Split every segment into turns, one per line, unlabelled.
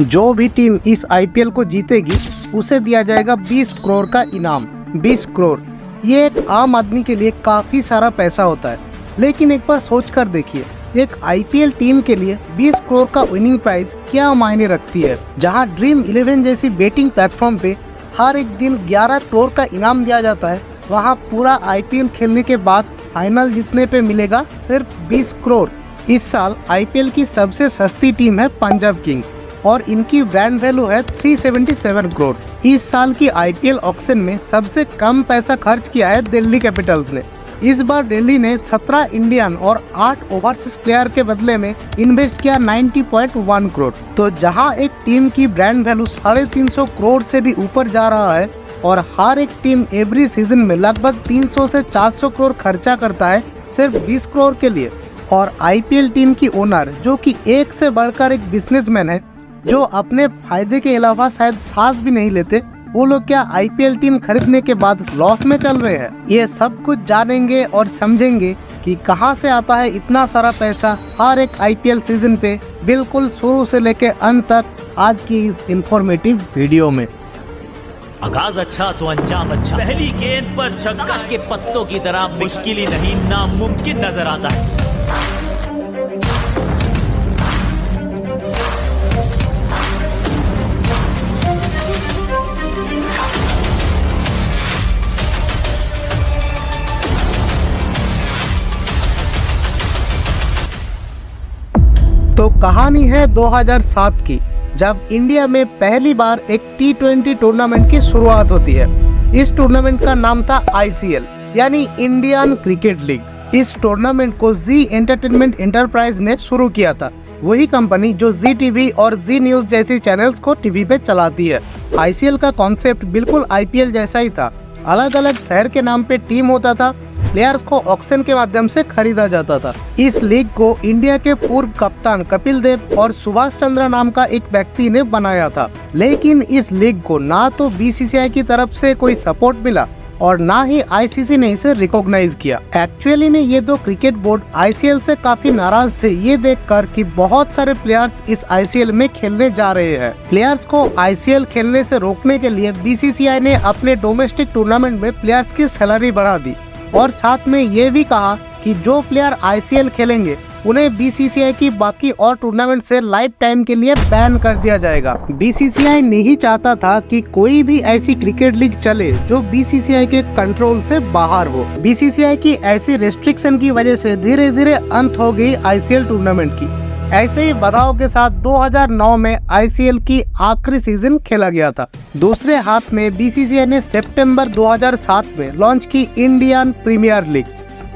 जो भी टीम इस आईपीएल को जीतेगी उसे दिया जाएगा 20 करोड़ का इनाम। 20 करोड़ ये एक आम आदमी के लिए काफ़ी सारा पैसा होता है, लेकिन एक बार सोच कर देखिए, एक आईपीएल टीम के लिए 20 करोड़ का विनिंग प्राइस क्या मायने रखती है। जहां ड्रीम 11 जैसी बेटिंग प्लेटफॉर्म पे हर एक दिन 11 करोड़ का इनाम दिया जाता है, वहां पूरा आईपीएल खेलने के बाद फाइनल जीतने पे मिलेगा सिर्फ 20 करोड़। इस साल आईपीएल की सबसे सस्ती टीम है पंजाब किंग्स और इनकी ब्रांड वैल्यू है 377 करोड़। इस साल की आईपीएल ऑक्शन में सबसे कम पैसा खर्च किया है दिल्ली कैपिटल्स ने। इस बार दिल्ली ने 17 इंडियन और 8 ओवरसीज प्लेयर के बदले में इन्वेस्ट किया 90.1 करोड़। तो जहां एक टीम की ब्रांड वैल्यू 350 करोड़ से भी ऊपर जा रहा है और हर एक टीम एवरी सीजन में लगभग 300 से 400 करोड़ खर्चा करता है सिर्फ 20 करोड़ के लिए, और आईपीएल टीम की ओनर जो कि एक से बढ़कर एक बिजनेसमैन है, जो अपने फायदे के अलावा शायद सांस भी नहीं लेते, वो लोग क्या आईपीएल टीम खरीदने के बाद लॉस में चल रहे हैं? ये सब कुछ जानेंगे और समझेंगे कि कहां से आता है इतना सारा पैसा हर एक आईपीएल सीजन पे, बिल्कुल शुरू से लेके अंत तक, आज की इस इंफॉर्मेटिव वीडियो में।
आगाज अच्छा तो अंजाम अच्छा। पहली गेंद पर छक्का के पत्तों की तरह मुश्किल ही नहीं नामुमकिन नजर आता है।
तो कहानी है 2007 की, जब इंडिया में पहली बार एक T20 टूर्नामेंट की शुरुआत होती है। इस टूर्नामेंट का नाम था ICL यानी इंडियन क्रिकेट लीग। इस टूर्नामेंट को जी एंटरटेनमेंट एंटरप्राइज ने शुरू किया था, वही कंपनी जो जी टीवी और जी न्यूज जैसी चैनल्स को टीवी पे चलाती है। ICL का कॉन्सेप्ट बिल्कुल IPL जैसा ही था। अलग अलग शहर के नाम पे टीम होता था, प्लेयर्स को ऑक्शन के माध्यम से खरीदा जाता था। इस लीग को इंडिया के पूर्व कप्तान कपिल देव और सुभाष चंद्र नाम का एक व्यक्ति ने बनाया था, लेकिन इस लीग को ना तो बीसीसीआई की तरफ से कोई सपोर्ट मिला और ना ही आईसीसी ने इसे रिकॉग्नाइज किया। एक्चुअली में ये दो क्रिकेट बोर्ड आईसीएल से काफी नाराज थे ये देखकर कि बहुत सारे प्लेयर्स इस आईसीएल में खेलने जा रहे हैं। प्लेयर्स को आईसीएल खेलने से रोकने के लिए बीसीसीआई ने अपने डोमेस्टिक टूर्नामेंट में प्लेयर्स की सैलरी बढ़ा दी और साथ में ये भी कहा कि जो प्लेयर आईसीएल खेलेंगे उन्हें बीसीसीआई की बाकी और टूर्नामेंट से लाइफ टाइम के लिए बैन कर दिया जाएगा। बीसीसीआई नहीं चाहता था कि कोई भी ऐसी क्रिकेट लीग चले जो बीसीसीआई के कंट्रोल से बाहर हो। बीसीसीआई की ऐसी रेस्ट्रिक्शन की वजह से धीरे धीरे अंत हो गई आईसीएल टूर्नामेंट की। ऐसे ही बदलाव के साथ 2009 में आईसीएल की आखिरी सीजन खेला गया था। दूसरे हाथ में बीसीसीआई ने सितंबर 2007 में लॉन्च की इंडियन प्रीमियर लीग।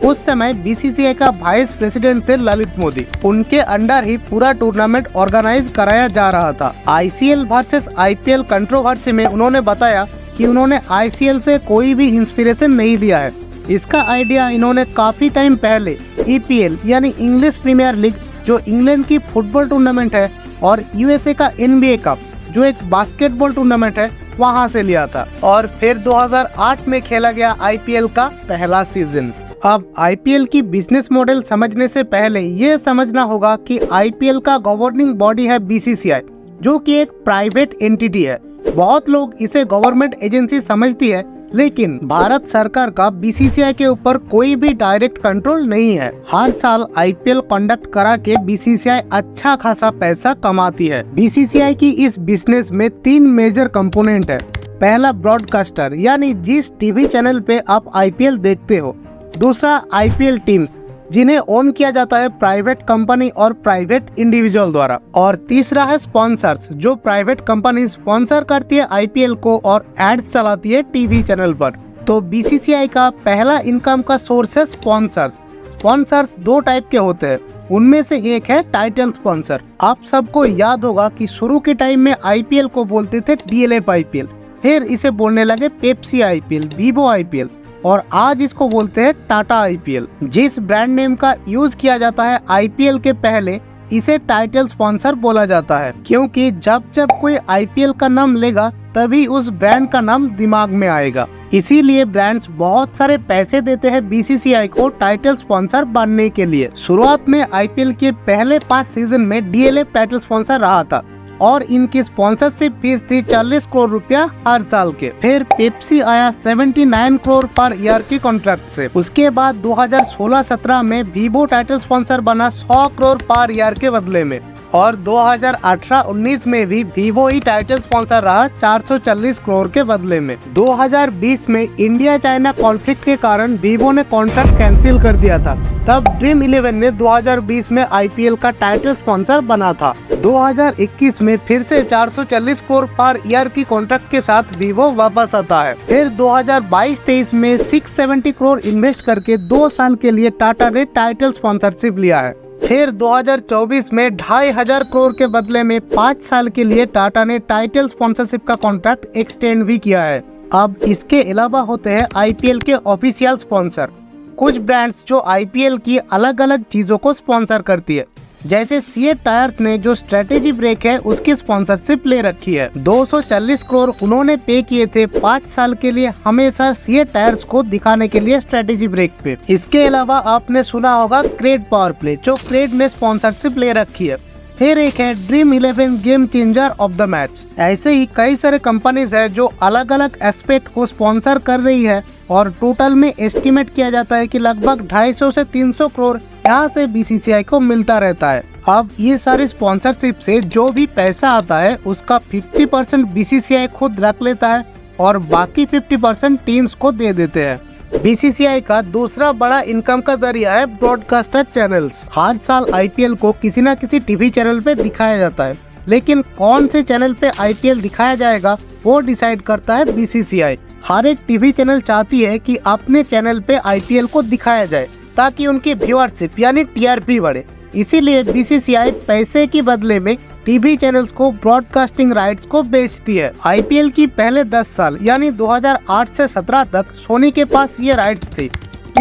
उस समय बीसीसीआई का वाइस प्रेसिडेंट थे ललित मोदी। उनके अंडर ही पूरा टूर्नामेंट ऑर्गेनाइज कराया जा रहा था। आईसीएल वर्सेस आईपीएल कंट्रोवर्सी में उन्होंने बताया कि उन्होंने आईसीएल से कोई भी इंस्पिरेशन नहीं लिया है। इसका आइडिया इन्होंने काफी टाइम पहले ईपीएल यानी इंग्लिश प्रीमियर लीग जो इंग्लैंड की फुटबॉल टूर्नामेंट है और यूएसए का NBA कप जो एक बास्केटबॉल टूर्नामेंट है वहां से लिया था, और फिर 2008 में खेला गया आईपीएल का पहला सीजन। अब आईपीएल की बिजनेस मॉडल समझने से पहले ये समझना होगा कि आईपीएल का गवर्निंग बॉडी है बीसीसीआई, जो कि एक प्राइवेट एंटिटी है। बहुत लोग इसे गवर्नमेंट एजेंसी समझती है, लेकिन भारत सरकार का बीसीसीआई के ऊपर कोई भी डायरेक्ट कंट्रोल नहीं है। हर साल आईपीएल कंडक्ट करा के बीसीसीआई अच्छा खासा पैसा कमाती है। बीसीसीआई की इस बिजनेस में 3 मेजर कंपोनेंट है। पहला ब्रॉडकास्टर यानी जिस टीवी चैनल पे आप आईपीएल देखते हो। दूसरा आईपीएल टीम्स जिन्हें ओन किया जाता है प्राइवेट कंपनी और प्राइवेट इंडिविजुअल द्वारा। और तीसरा है स्पॉन्सर्स जो प्राइवेट कंपनी स्पॉन्सर करती है आईपीएल को और एड्स चलाती है टीवी चैनल पर। तो बीसीसीआई का पहला इनकम का सोर्स है स्पॉन्सर्स। स्पॉन्सर्स 2 टाइप के होते हैं, उनमें से एक है टाइटल स्पॉन्सर। आप सबको याद होगा कि शुरू के टाइम में आईपीएल को बोलते थे DLF आईपीएल, फिर इसे बोलने लगे पेप्सी आईपीएल, वीवो आईपीएल, और आज इसको बोलते हैं टाटा आईपीएल। जिस ब्रांड नेम का यूज किया जाता है आईपीएल के पहले, इसे टाइटल स्पॉन्सर बोला जाता है, क्योंकि जब जब कोई आईपीएल का नाम लेगा तभी उस ब्रांड का नाम दिमाग में आएगा। इसीलिए ब्रांड्स बहुत सारे पैसे देते हैं बीसीसीआई को टाइटल स्पॉन्सर बनने के लिए। शुरुआत में आईपीएल के पहले 5 सीजन में DLF टाइटल स्पॉन्सर रहा था और इनकी स्पॉन्सरशिप फीस थी 40 करोड़ रुपया हर साल के। फिर पेप्सी आया 79 करोड़ पर ईयर के कॉन्ट्रैक्ट से। उसके बाद 2016-17 में वीवो टाइटल स्पॉन्सर बना 100 करोड़ पर ईयर के बदले में, और 2018-19 में भी वीवो ही टाइटल स्पॉन्सर रहा 440 करोड़ के बदले में। 2020 में इंडिया चाइना कॉन्फ्लिक्ट के कारण वीवो ने कॉन्ट्रैक्ट कैंसिल कर दिया था। तब ड्रीम 11 ने 2020 में आईपीएल का टाइटल स्पॉन्सर बना था। 2021 में फिर से 440 करोड़ पर ईयर की कॉन्ट्रैक्ट के साथ वीवो वापस आता है। फिर 2022-23 में 670 करोड़ इन्वेस्ट करके 2 साल के लिए टाटा ने टाइटल स्पॉन्सरशिप लिया है। फिर 2024 में 2,500 करोड़ के बदले में 5 साल के लिए टाटा ने टाइटल स्पॉन्सरशिप का कॉन्ट्रैक्ट एक्सटेंड भी किया है। अब इसके अलावा होते हैं आईपीएल के ऑफिशियल स्पॉन्सर, कुछ ब्रांड्स जो आईपीएल की अलग अलग चीजों को स्पॉन्सर करती है। जैसे सीएट टायर्स ने जो स्ट्रेटेजी ब्रेक है उसकी स्पॉन्सरशिप ले रखी है। 240 करोड़ उन्होंने पे किए थे 5 साल के लिए हमेशा सीएट टायर्स को दिखाने के लिए स्ट्रेटेजी ब्रेक पे। इसके अलावा आपने सुना होगा क्रेड पावर प्ले, जो क्रेड ने स्पॉन्सरशिप ले रखी है। फिर एक है dream 11 game changer of the match. ऐसे ही कई सारे कंपनीज है जो अलग अलग एस्पेक्ट को स्पॉन्सर कर रही है, और टोटल में एस्टिमेट किया जाता है कि लगभग 250 से 300 करोड़ यहाँ से बीसीसीआई को मिलता रहता है। अब ये सारी स्पॉन्सरशिप से जो भी पैसा आता है उसका 50% बीसीसीआई खुद रख लेता है और बाकी 50% टीम्स को दे देते हैं। बीसीसीआई का दूसरा बड़ा इनकम का जरिया है ब्रॉडकास्टर चैनल्स। हर साल आईपीएल को किसी न किसी टीवी चैनल पे दिखाया जाता है, लेकिन कौन से चैनल पे आईपीएल दिखाया जाएगा वो डिसाइड करता है बीसीसीआई। हर एक टीवी चैनल चाहती है कि अपने चैनल पे आईपीएल को दिखाया जाए ताकि उनकी व्यूअरशिप यानी टीआरपी बढ़े। इसीलिए बीसीसीआई पैसे के बदले में टीवी चैनल्स को ब्रॉडकास्टिंग राइट्स को बेचती है। आईपीएल की पहले 10 साल यानी 2008 से 17 तक सोनी के पास ये राइट्स थे।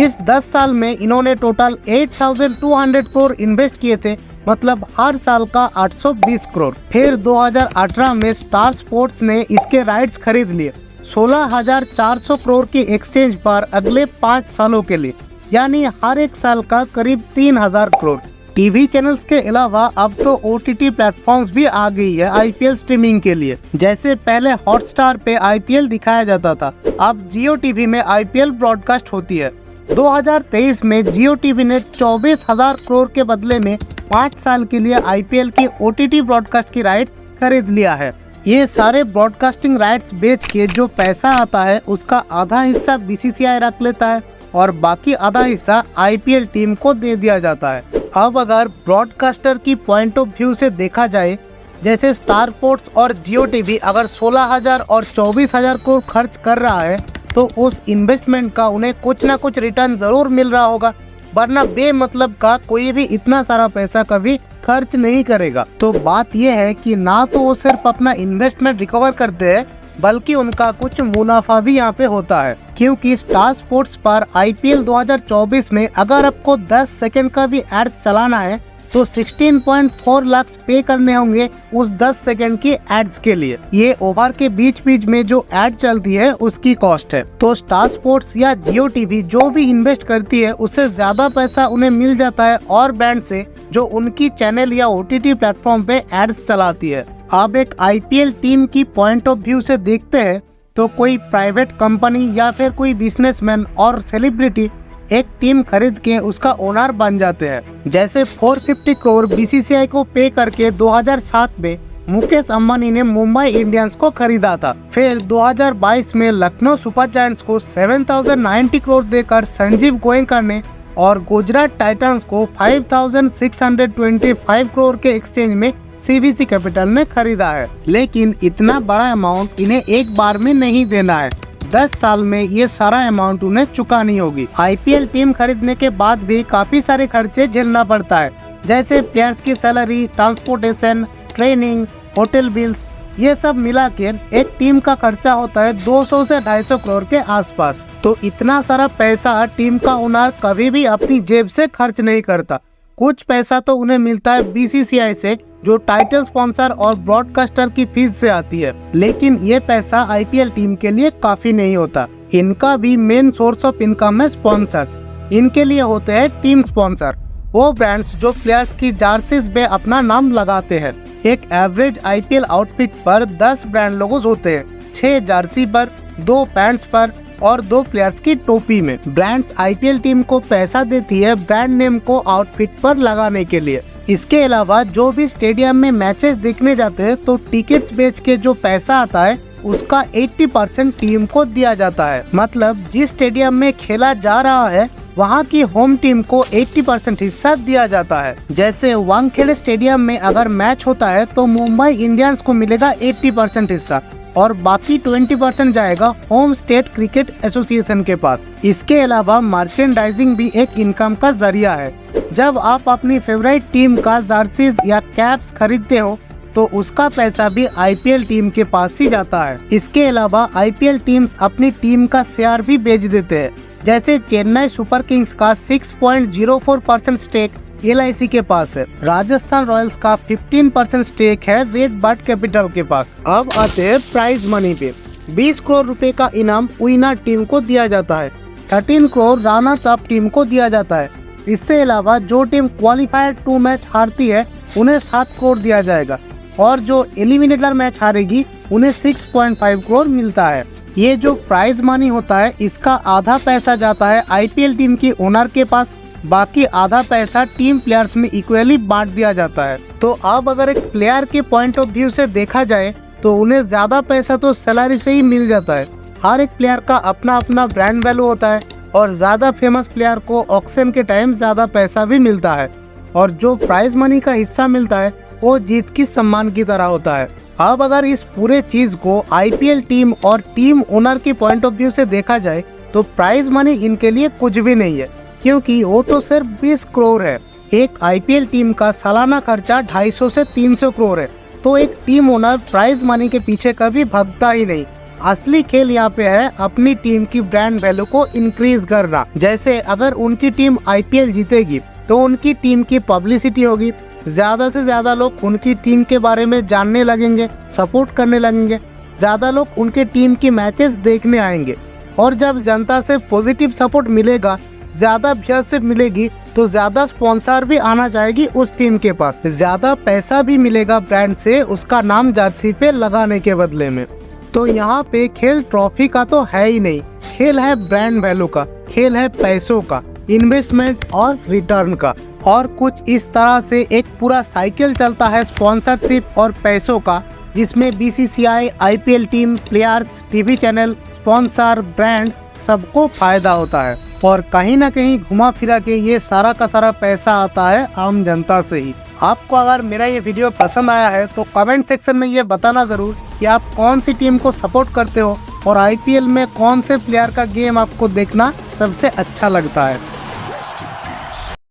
इस 10 साल में इन्होंने टोटल 8,200 करोड़ इन्वेस्ट किए थे, मतलब हर साल का 820 करोड़। फिर 2018 में स्टार स्पोर्ट्स ने इसके राइट्स खरीद लिए 16,400 करोड़ के एक्सचेंज पर अगले 5 सालों के लिए, यानी हर एक साल का करीब 3,000 करोड़। टीवी चैनल्स के अलावा अब तो ओटीटी प्लेटफॉर्म्स भी आ गई है आईपीएल स्ट्रीमिंग के लिए। जैसे पहले हॉटस्टार पे आईपीएल दिखाया जाता था, अब जियो टीवी में आईपीएल ब्रॉडकास्ट होती है। 2023 में जियो टीवी ने 24,000 करोड़ के बदले में 5 साल के लिए आईपीएल की ओटीटी ब्रॉडकास्ट की राइट्स खरीद लिया है। ये सारे ब्रॉडकास्टिंग राइट्स बेच के जो पैसा आता है उसका आधा हिस्सा बीसीसीआई रख लेता है और बाकी आधा हिस्सा आईपीएल टीम को दे दिया जाता है। अब अगर ब्रॉडकास्टर की पॉइंट ऑफ व्यू से देखा जाए, जैसे स्टार स्पोर्ट्स और जियो टीवी अगर 16,000 और 24,000 करोड़ खर्च कर रहा है तो उस इन्वेस्टमेंट का उन्हें कुछ ना कुछ रिटर्न जरूर मिल रहा होगा, वरना बेमतलब का कोई भी इतना सारा पैसा कभी खर्च नहीं करेगा। तो बात यह है कि ना तो वो सिर्फ अपना इन्वेस्टमेंट रिकवर करते हैं, बल्कि उनका कुछ मुनाफा भी यहाँ पे होता है। क्योंकि स्टार स्पोर्ट्स पर आईपीएल 2024 में अगर आपको 10 सेकंड का भी एड चलाना है तो 16.4 लाख पे करने होंगे उस 10 सेकंड के एड्स के लिए। ये ओवर के बीच बीच में जो एड चलती है उसकी कॉस्ट है। तो स्टार स्पोर्ट्स या जियो टीवी जो भी इन्वेस्ट करती है उससे ज्यादा पैसा उन्हें मिल जाता है और ब्रांड से जो उनकी चैनल या ओटीटी प्लेटफॉर्म पे एड्स चलाती है। अब एक आईपीएल टीम की पॉइंट ऑफ व्यू से देखते हैं तो कोई प्राइवेट कंपनी या फिर कोई बिजनेसमैन और सेलिब्रिटी एक टीम खरीद के उसका ओनर बन जाते हैं। जैसे 450 करोड़ बीसीसीआई को पे करके 2007 में मुकेश अंबानी ने मुंबई इंडियंस को खरीदा था। फिर 2022 में लखनऊ सुपर जायंट्स को 7,090 करोड़ देकर संजीव गोयनका ने और गुजरात टाइटंस को 5,625 करोड़ के एक्सचेंज में सीबीसी कैपिटल ने खरीदा है। लेकिन इतना बड़ा अमाउंट इन्हें एक बार में नहीं देना है, 10 साल में ये सारा अमाउंट उन्हें चुकानी होगी। आईपीएल टीम खरीदने के बाद भी काफी सारे खर्चे झेलना पड़ता है, जैसे प्लेयर्स की salary, transportation, training, hotel bills, ये सब मिला के एक टीम का खर्चा होता है 200 से 250 करोड़ के आसपास। तो इतना सारा पैसा टीम का ओनर कभी भी अपनी जेब से खर्च नहीं करता। कुछ पैसा तो उन्हें मिलता है बीसीसीआई से जो टाइटल स्पॉन्सर और ब्रॉडकास्टर की फीस से आती है, लेकिन ये पैसा आईपीएल टीम के लिए काफी नहीं होता। इनका भी मेन सोर्स ऑफ इनकम है स्पॉन्सर्स। इनके लिए होते हैं टीम स्पॉन्सर। वो ब्रांड्स जो प्लेयर्स की जर्सीज में अपना नाम लगाते हैं। एक एवरेज आईपीएल आउटफिट पर 10 ब्रांड लोगोज होते हैं, 6 जर्सी पर, 2 पैंट्स पर और 2 प्लेयर्स की टोपी में। ब्रांड्स आईपीएल टीम को पैसा देती है ब्रांड नेम को आउटफिट पर लगाने के लिए। इसके अलावा जो भी स्टेडियम में मैचेस देखने जाते हैं तो टिकट्स बेच के जो पैसा आता है उसका 80% टीम को दिया जाता है। मतलब जिस स्टेडियम में खेला जा रहा है वहाँ की होम टीम को 80% हिस्सा दिया जाता है। जैसे वानखेड़े स्टेडियम में अगर मैच होता है तो मुंबई इंडियंस को मिलेगा 80% हिस्सा और बाकी 20% जाएगा होम स्टेट क्रिकेट एसोसिएशन के पास। इसके अलावा मर्चेंडाइजिंग भी एक इनकम का जरिया है। जब आप अपनी फेवरेट टीम का जर्सीज या कैप्स खरीदते हो तो उसका पैसा भी आईपीएल टीम के पास ही जाता है। इसके अलावा आईपीएल टीम्स अपनी टीम का शेयर भी बेच देते हैं। जैसे चेन्नई सुपर किंग्स का 6.04% स्टेक LIC के पास है। राजस्थान रॉयल्स का 15% स्टेक है रेड बर्ड कैपिटल के पास। अब आते हैं प्राइज मनी पे। 20 करोड़ रुपए का इनाम विनर टीम को दिया जाता है, 13 करोड़ रनर्स अप टीम को दिया जाता है। इसके अलावा जो टीम क्वालिफायर 2 मैच हारती है उन्हें 7 करोड़ दिया जाएगा और जो एलिमिनेटर मैच हारेगी उन्हें 6.5 करोड़ मिलता है। ये जो प्राइज मनी होता है इसका आधा पैसा जाता है आईपीएल टीम की ओनर के पास, बाकी आधा पैसा टीम प्लेयर्स में इक्वली बांट दिया जाता है। तो अब अगर एक प्लेयर के पॉइंट ऑफ व्यू से देखा जाए तो उन्हें ज्यादा पैसा तो सैलरी से ही मिल जाता है। हर एक प्लेयर का अपना अपना ब्रांड वैल्यू होता है और ज्यादा फेमस प्लेयर को ऑक्शन के टाइम ज्यादा पैसा भी मिलता है और जो प्राइज मनी का हिस्सा मिलता है वो जीत की सम्मान की तरह होता है। अब अगर इस पूरे चीज को आईपीएल टीम और टीम ओनर के पॉइंट ऑफ व्यू से देखा जाए तो प्राइज मनी इनके लिए कुछ भी नहीं है, क्योंकि वो तो सिर्फ 20 करोड़ है। एक आईपीएल टीम का सालाना खर्चा 250 से 300 करोड़ है, तो एक टीम ओनर प्राइज मनी के पीछे कभी भागता ही नहीं। असली खेल यहाँ पे है अपनी टीम की ब्रांड वैल्यू को इंक्रीज करना। जैसे अगर उनकी टीम आईपीएल जीतेगी तो उनकी टीम की पब्लिसिटी होगी, ज्यादा से ज्यादा लोग उनकी टीम के बारे में जानने लगेंगे, सपोर्ट करने लगेंगे, ज्यादा लोग उनके टीम की मैचेस देखने आएंगे और जब जनता से पॉजिटिव सपोर्ट मिलेगा, ज्यादा व्यूअरशिप मिलेगी तो ज्यादा स्पॉन्सर भी आना चाहेगी उस टीम के पास, ज्यादा पैसा भी मिलेगा ब्रांड से उसका नाम जर्सी पे लगाने के बदले में। तो यहाँ पे खेल ट्रॉफी का तो है ही नहीं, खेल है ब्रांड वैल्यू का, खेल है पैसों का, इन्वेस्टमेंट और रिटर्न का। और कुछ इस तरह से एक पूरा साइकिल चलता है स्पॉन्सरशिप और पैसों का, जिसमें BCCI, IPL team, players, TV channel, sponsor, brand सबको फायदा होता है और कहीं ना कहीं घुमा फिरा के ये सारा का सारा पैसा आता है आम जनता से ही। आपको अगर मेरा ये वीडियो पसंद आया है तो कमेंट सेक्शन में ये बताना ज़रूर कि आप कौन सी टीम को सपोर्ट करते हो और आईपीएल में कौन से प्लेयर का गेम आपको देखना सबसे अच्छा लगता है।